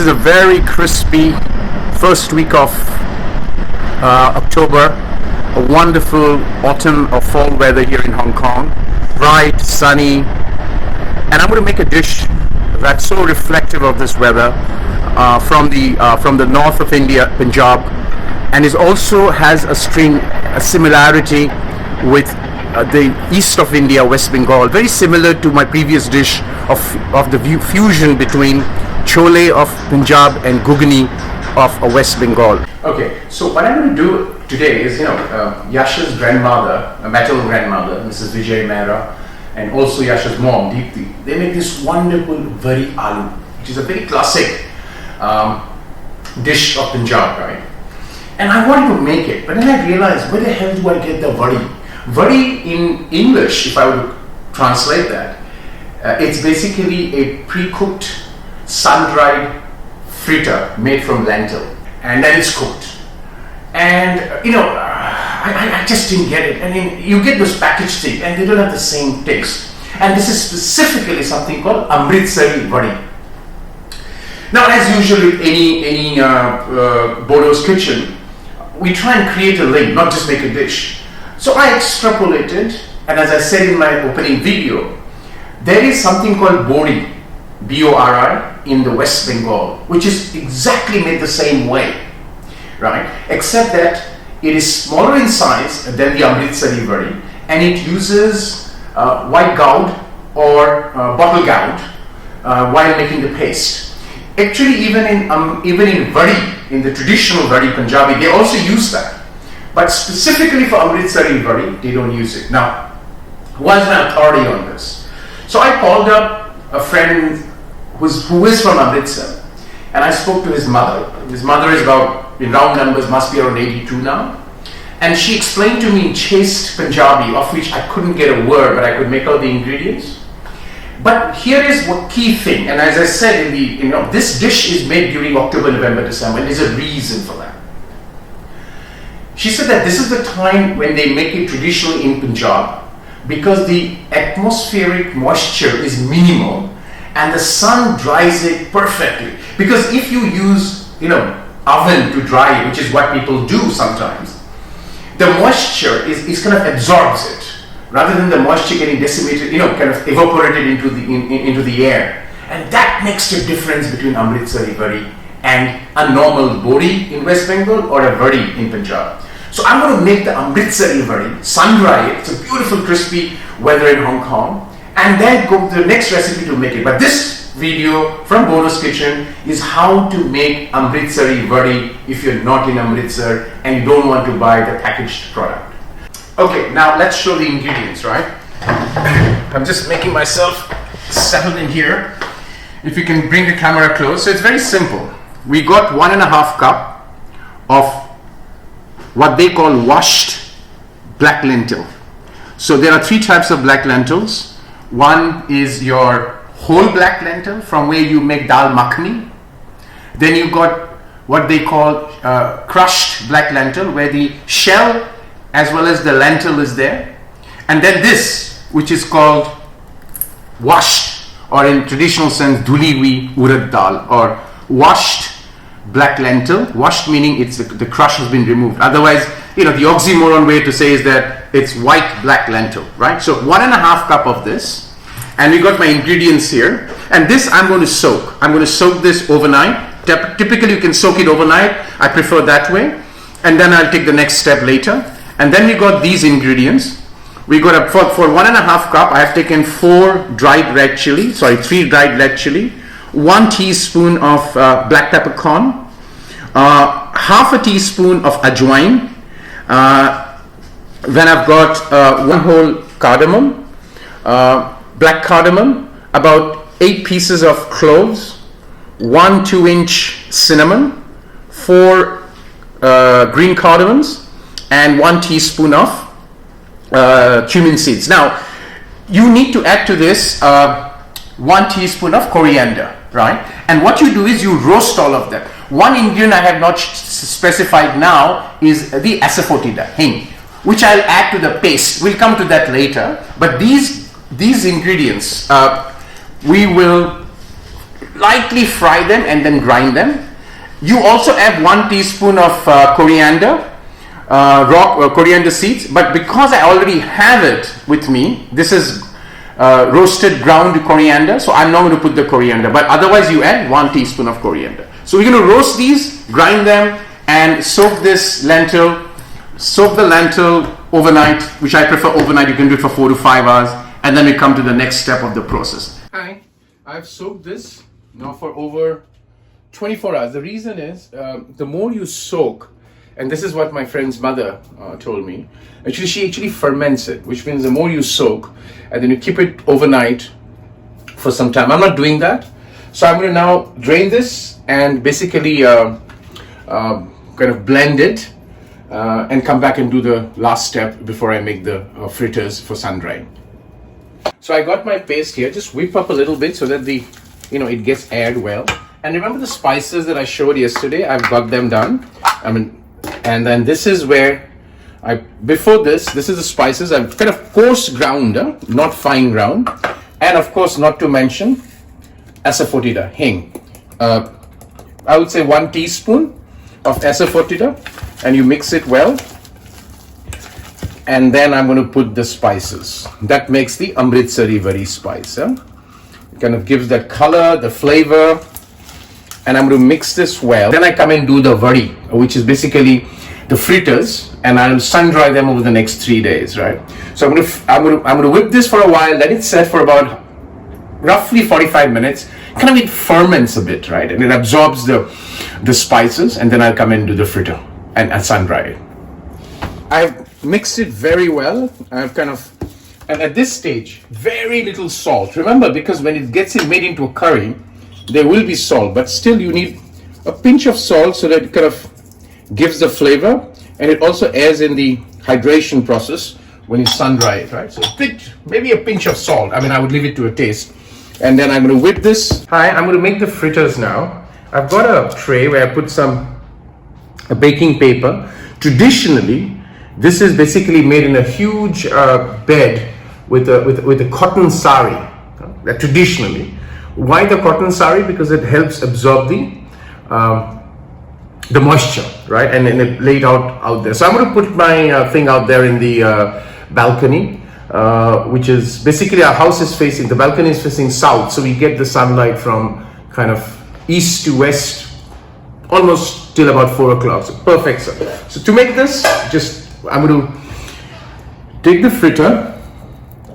is a very crispy first week of October. A wonderful autumn or fall weather here in Hong Kong. Bright, sunny, and I'm going to make a dish that's so reflective of this weather from the north of India, Punjab, and is also has a similarity with the east of India, West Bengal, very similar to my previous dish of the fusion between chole of Punjab and gugni of West Bengal. Okay, so what I'm going to do today is, Yasha's grandmother, a maternal grandmother, Mrs. Vijay Mehra, and also Yasha's mom, Deepthi, they make this wonderful Vardi aloo, which is a very classic dish of Punjab, right? And I wanted to make it, but then I realized, where the hell do I get the Vardi? Vardi in English, if I would translate that, it's basically a pre-cooked, sun-dried fritter made from lentil, and then it's cooked. And I just didn't get it. I mean, you get those packaged things, and they don't have the same taste. And this is specifically something called Amritsari Vardi. Now, as usual with any Bordo's kitchen, we try and create a link, not just make a dish. So I extrapolated, and as I said in my opening video, there is something called Bori, B-O-R-I, in the West Bengal, which is exactly made the same way, right? Except that it is smaller in size than the Amritsari Vardi, and it uses white gourd or bottle gourd while making the paste. Actually, even in Vardi, in the traditional Vardi Punjabi, they also use that. But specifically for Amritsari Vardi, they don't use it. Now, what's my authority on this? So I called up a friend who is from Amritsar, and I spoke to his mother. His mother is about, in round numbers, must be around 82 now. And she explained to me in chaste Punjabi, of which I couldn't get a word, but I could make out the ingredients. But here is what key thing, and as I said, this dish is made during October, November, December, and there's a reason for that. She said that this is the time when they make it traditionally in Punjab, because the atmospheric moisture is minimal and the sun dries it perfectly. Because if you use, oven to dry it, which is what people do sometimes, the moisture is kind of absorbs it, rather than the moisture getting decimated, kind of evaporated into the air. And that makes the difference between Amritsari Vardi and a normal Bori in West Bengal or a Vardi in Punjab. So I'm going to make the Amritsari Vardi, sun-dry it. It's a beautiful crispy weather in Hong Kong, and then go to the next recipe to make it. But this video from Bordo's kitchen is how to make Amritsari Vardi if you're not in Amritsar and you don't want to buy the packaged product. Okay, now let's show the ingredients, right? I'm just making myself settled in here. If you can bring the camera close. So it's very simple. We got 1.5 cup of what they call washed black lentil. So there are 3 types of black lentils. One is your whole black lentil, from where you make dal makhani. Then you got what they call crushed black lentil, where the shell as well as the lentil is there. And then this, which is called washed, or in traditional sense dhuli urad dal, or washed black lentil. Washed meaning it's the crush has been removed. Otherwise, the oxymoron way to say is that it's white black lentil, right? So 1.5 cup of this, and we got my ingredients here. And this I'm going to soak. I'm going to soak this overnight. Typically you can soak it overnight. I prefer that way. And then I'll take the next step later. And then we got these ingredients. We got for 1.5 cup, I have taken 3 dried red chili, 1 teaspoon of black peppercorn, half a teaspoon of ajwain. Then I've got 1 whole cardamom, black cardamom, about 8 pieces of cloves, 1 2-inch cinnamon, 4 green cardamoms, and 1 teaspoon of cumin seeds. Now, you need to add to this 1 teaspoon of coriander, right? And what you do is you roast all of them. One ingredient I have not specified now is the asafoetida, hing, which I'll add to the paste. We'll come to that later. But these ingredients, we will lightly fry them and then grind them. You also add 1 teaspoon of coriander, raw coriander seeds, but because I already have it with me, this is roasted ground coriander, so I'm not going to put the coriander, but otherwise you add 1 teaspoon of coriander. So we're going to roast these, grind them, and soak the lentil overnight, which I prefer overnight. You can do it for 4 to 5 hours, and then we come to the next step of the process. Hi, I've soaked this now for over 24 hours. The reason is the more you soak, and this is what my friend's mother told me, actually she actually ferments it, which means the more you soak and then you keep it overnight for some time. I'm not doing that, so I'm going to now drain this and basically kind of blend it and come back and do the last step before I make the fritters for sun drying. So I got my paste here. Just whip up a little bit so that it gets aired well. And remember the spices that I showed yesterday? I've got them done. And then this is where before this is the spices. I've kind of coarse ground, not fine ground. And of course, not to mention asafoetida, hing. I would say 1 teaspoon of asafoetida, and you mix it well. And then I'm going to put the spices. That makes the Amritsari Vardi spice. It kind of gives that color, the flavor. And I'm going to mix this well. Then I come and do the Vardi, which is basically the fritters, and I'll sun dry them over the next 3 days, right? So I'm going to whip this for a while, let it set for about roughly 45 minutes. Kind of it ferments a bit, right? And it absorbs the spices, and then I'll come and do the fritter and sun dry it. I've mixed it very well. And at this stage, very little salt. Remember, because when it gets made into a curry, there will be salt, but still you need a pinch of salt so that it kind of gives the flavor, and it also aids in the hydration process when you sun dry it, right? So maybe a pinch of salt. I would leave it to a taste. And then I'm going to whip this. Hi, I'm going to make the fritters now. I've got a tray where I put a baking paper. Traditionally, this is basically made in a huge bed with a cotton sari. Traditionally. Why the cotton sari? Because it helps absorb the moisture, right? And then it laid out there. So I'm going to put my thing out there in the balcony, which is basically our house is facing, the balcony is facing south. So we get the sunlight from kind of east to west, almost till about 4 o'clock. So perfect. So to make this, I'm going to take the fritter,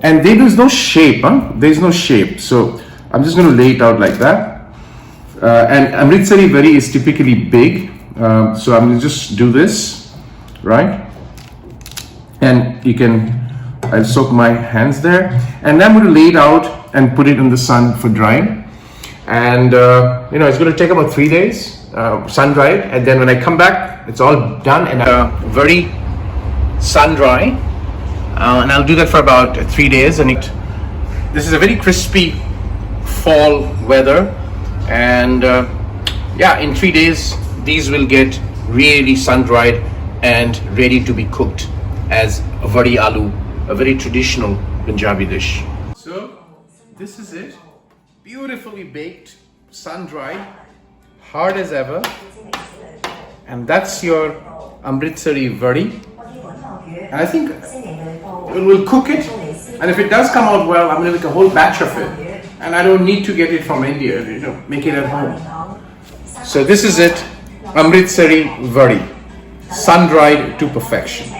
and there's no shape, There's no shape. So I'm just going to lay it out like that. And Amritsari Vardi is typically big. So I'm going to just do this, right? And I'll soak my hands there. And then I'm going to lay it out and put it in the sun for drying. And, it's going to take about 3 days, sun dry it. And then when I come back, it's all done and very sun dry. And I'll do that for about 3 days. And this is a very crispy fall weather, and in 3 days these will get really sun dried and ready to be cooked as a Vardi aloo, a very traditional Punjabi dish. So this is it, beautifully baked, sun dried, hard as ever, and that's your Amritsari Vardi. And I think we'll cook it, and if it does come out well, I'm going to make a whole batch of it. And I don't need to get it from India, make it at home. So this is it, Amritsari Vardi, sun-dried to perfection.